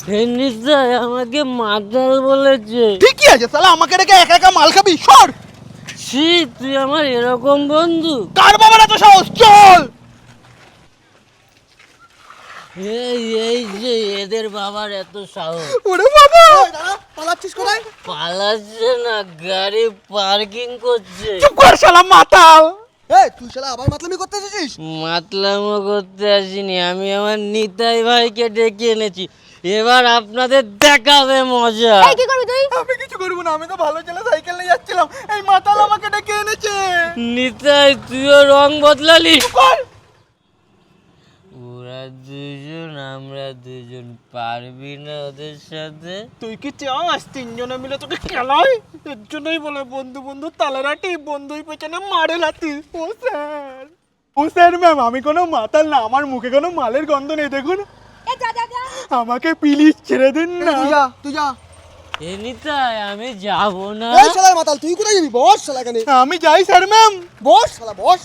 নিশ্চয় আমাকে মাতাল বলেছে। ঠিকই আছে, শালা আমাকে রেখে একা একা মাল খাবি, সর। ছি, তুই আমার এরকম বন্ধু? কার বাবার এত সাহস, চল। এই যে এদের বাবার এত সাহস। ওরে বাবা, পালাচ্ছিস কোথায়? পালাচ্ছে না, গাড়ি পার্কিং করছে। চুপ কর শালা মাতাল। এই তুই শালা আবার মাতলামি করতে এসেছিস? মাতলামো করতে আসিনি, আমি আমার নিতাই ভাইকে ডেকে এনেছি। এবার আপনাদের দেখাবে মজা। এই কি করবি তুই? আমি কিছু করবো না, আমি তো ভালো ছেলে, সাইকেল নিয়ে যাচ্ছিলাম, এই মাতাল আমাকে ডেকে এনেছে। নিতাই, তুইও রং বদলালি। চুপ কর। ওরা দুজন, আমরা দুজন, পারবি না ওদের সাথে? তুই কি চাস তিনজনে মিলে তোকে খেলায়? এর জন্যই বলে বন্ধু বন্ধু তালারাটি, বন্ধুই পেছনে মারে লাতি। ও স্যার, ও স্যার ম্যাম, আমি কোনো মাতাল না, আমার মুখে কোনো মালের গন্ধ নেই, দেখুন। এ যা যা যা। আমাকে প্লিজ ছেড়ে দিন না। তুই যা। এ নিতাই, আমি যাব না। এই শালার মাতাল, তুই কোথায় যাবি? বস শালা এখানে। আমি যাই স্যার ম্যাম। বস শালা, বস।